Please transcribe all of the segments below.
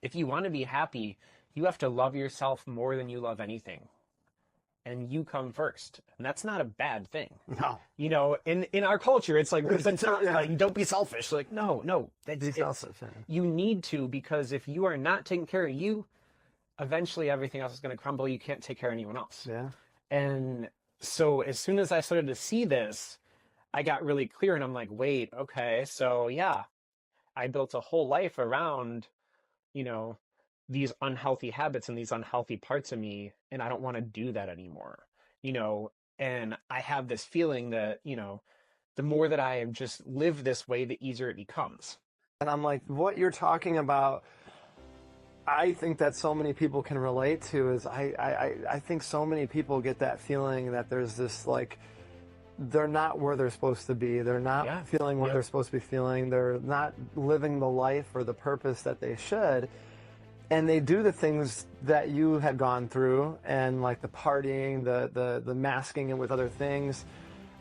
if you want to be happy, you have to love yourself more than you love anything. And you come first. And that's not a bad thing. No. You know, in our culture, it's like, Yeah. like, don't be selfish. Like, no. Be selfish. You need to, because if you are not taking care of you, eventually everything else is going to crumble. You can't take care of anyone else. Yeah. And so as soon as I started to see this, I got really clear and I'm like, wait, okay, so yeah, I built a whole life around, you know, these unhealthy habits and these unhealthy parts of me, and I don't want to do that anymore, you know, and I have this feeling that, you know, the more that I just live this way, the easier it becomes. And I'm like, what you're talking about, I think that so many people can relate to is I think so many people get that feeling that there's this like, they're not where they're supposed to be. They're not feeling what they're supposed to be feeling. They're not living the life or the purpose that they should. And they do the things that you had gone through, and like the partying, the masking it with other things.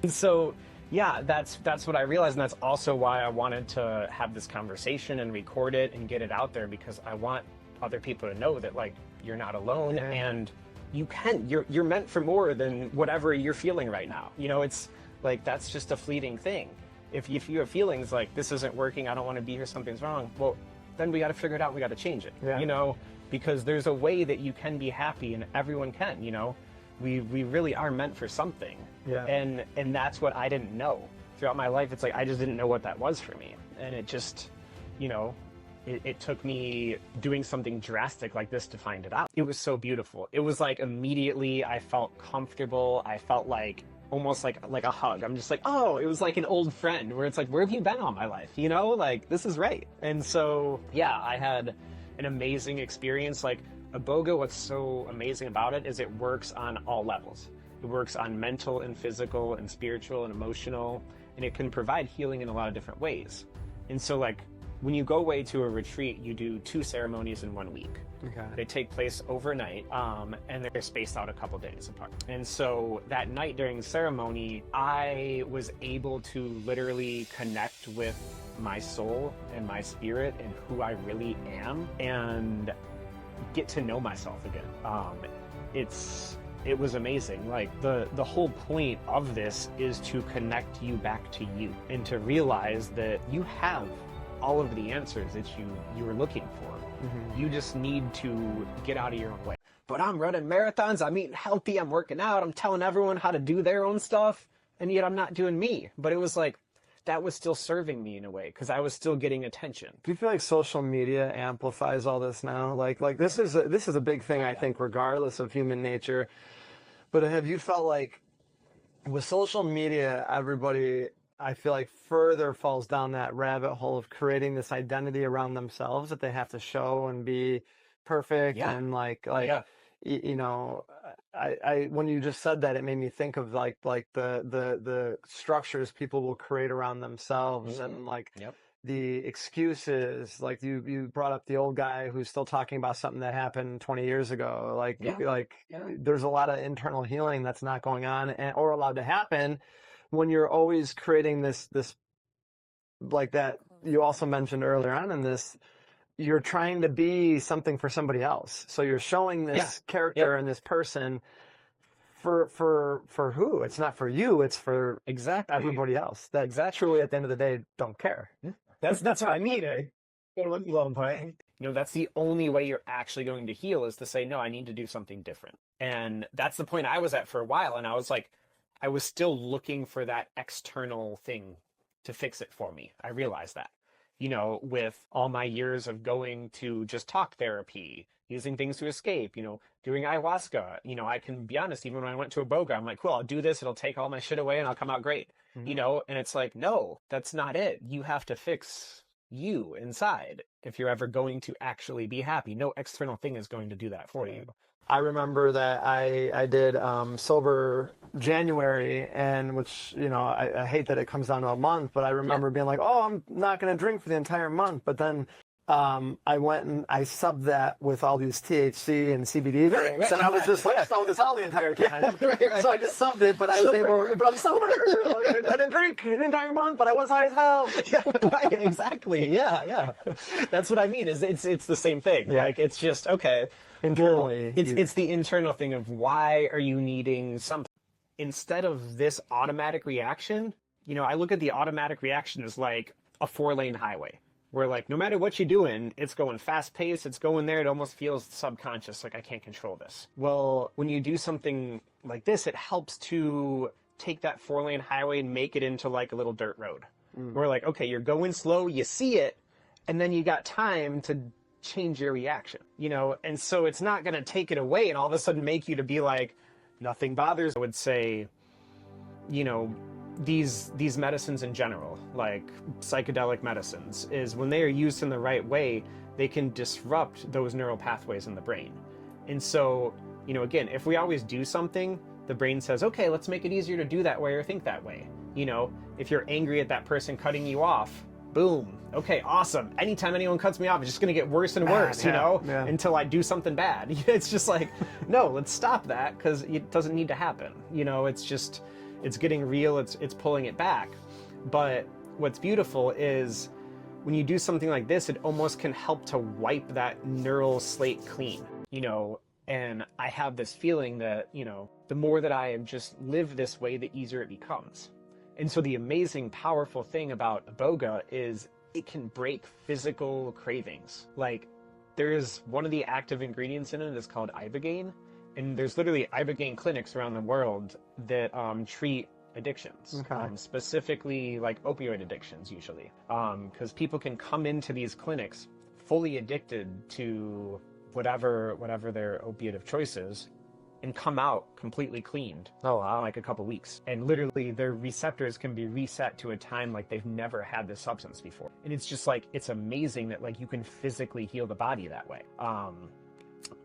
And so, yeah, that's what I realized, and that's also why I wanted to have this conversation and record it and get it out there, because I want other people to know that, like, you're not alone, and you're meant for more than whatever you're feeling right now. You know, it's like, that's just a fleeting thing. If you have feelings like, this isn't working, I don't want to be here, something's wrong, well, then we got to figure it out. We got to change it, you know, because there's a way that you can be happy, and everyone can, you know. We really are meant for something. And that's what I didn't know throughout my life. It's like, I just didn't know what that was for me. And it just, you know, it took me doing something drastic like this to find it out. It was so beautiful. It was like, immediately I felt comfortable. I felt like almost like a hug. I'm just like, oh, it was like an old friend, where it's like, where have you been all my life? You know, like, this is right. And so, yeah, I had an amazing experience. Like, Iboga, what's so amazing about it is it works on all levels. It works on mental and physical and spiritual and emotional, and it can provide healing in a lot of different ways. And so, like, when you go away to a retreat, you do 2 ceremonies in 1 week. Okay. They take place overnight, and they're spaced out a couple days apart. And so that night during the ceremony, I was able to literally connect with my soul and my spirit and who I really am, and get to know myself again. It was amazing. Like, the whole point of this is to connect you back to you, and to realize that you have all of the answers that you were looking for. You just need to get out of your own way. But I'm running marathons, I'm eating healthy, I'm working out, I'm telling everyone how to do their own stuff, and yet I'm not doing me. But it was like, that was still serving me in a way, because I was still getting attention. Do you feel like social media amplifies all this now? Like this is a big thing, I think, regardless of human nature. But have you felt like with social media, everybody, I feel like, further falls down that rabbit hole of creating this identity around themselves that they have to show and be perfect, and like you know, I when you just said that, it made me think of like the structures people will create around themselves, and like the excuses. Like you brought up the old guy who's still talking about something that happened 20 years ago. Like there's a lot of internal healing that's not going on or allowed to happen when you're always creating this like that. You also mentioned earlier on in this, you're trying to be something for somebody else. So you're showing this character and this person for who? It's not for you. It's for everybody else. That truly, at the end of the day, don't care. That's what I mean. You know, that's the only way you're actually going to heal, is to say, no, I need to do something different. And that's the point I was at for a while. And I was like, I was still looking for that external thing to fix it for me. I realized that, you know, with all my years of going to just talk therapy, using things to escape, you know, doing ayahuasca, you know, I can be honest, even when I went to Iboga, I'm like, cool, I'll do this. It'll take all my shit away and I'll come out great, you know? And it's like, no, that's not it. You have to fix you inside if you're ever going to actually be happy. No external thing is going to do that for you. I remember that I did sober January, and which, you know, I hate that it comes down to a month, but I remember being like, oh, I'm not going to drink for the entire month. But then I went and I subbed that with all these THC and CBD drinks, and I was just like, so this all the entire time. So I just subbed it, but I was able, but I'm sober. Like, I didn't drink an entire month, but I was high as hell. Yeah, right, exactly. Yeah, yeah. That's what I mean. Is it's the same thing. Yeah. Like it's just okay. Internally, It's the internal thing of why are you needing something instead of this automatic reaction. You know, I look at the automatic reaction as like a 4-lane highway where like no matter what you're doing, it's going fast paced, it's going there, it almost feels subconscious, like I can't control this. Well, when you do something like this, it helps to take that 4-lane highway and make it into like a little dirt road. Where like, okay, you're going slow, you see it, and then you got time to change your reaction, you know? And so it's not gonna take it away and all of a sudden make you to be like, nothing bothers. I would say, you know, these medicines in general, like psychedelic medicines, is when they are used in the right way, they can disrupt those neural pathways in the brain. And so, you know, again, if we always do something, the brain says, okay, let's make it easier to do that way or think that way. You know, if you're angry at that person cutting you off, boom, okay, awesome. Anytime anyone cuts me off, it's just gonna get worse and worse, you know, until I do something bad. It's just like, no, let's stop that because it doesn't need to happen. You know, it's just, it's getting real, it's pulling it back. But what's beautiful is when you do something like this, it almost can help to wipe that neural slate clean, you know. And I have this feeling that, you know, the more that I just live this way, the easier it becomes. And so the amazing, powerful thing about Iboga is it can break physical cravings. Like, there's one of the active ingredients in it is called Ibogaine. And there's literally Ibogaine clinics around the world that treat addictions, specifically like opioid addictions usually. Because people can come into these clinics fully addicted to whatever their opiate of choice is, and come out completely cleaned. Oh wow. Like a couple weeks. And literally their receptors can be reset to a time like they've never had this substance before. And it's just like, it's amazing that like you can physically heal the body that way.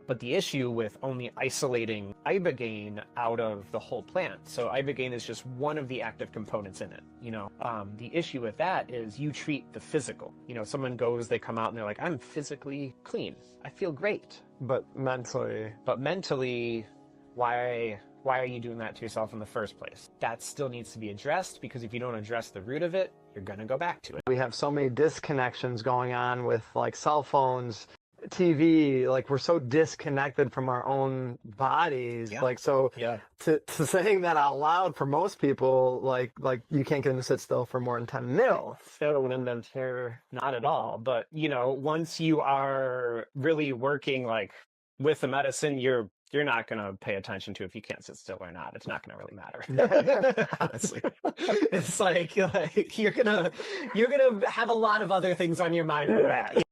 But the issue with only isolating Ibogaine out of the whole plant, so Ibogaine is just one of the active components in it, you know. The issue with that is you treat the physical. You know, someone goes, they come out and they're like, I'm physically clean. I feel great. But mentally, why are you doing that to yourself in the first place? That still needs to be addressed, because if you don't address the root of it, you're gonna go back to it. we have so many disconnections going on with like cell phones, TV, like we're so disconnected from our own bodies. Like, so to saying that out loud for most people, like you can't get them to sit still for more than 10 minutes. Not at all. But, you know, once you are really working like with the medicine, you're not going to pay attention to if you can't sit still or not. It's not going to really matter. Honestly. It's like you're going to have a lot of other things on your mind for that.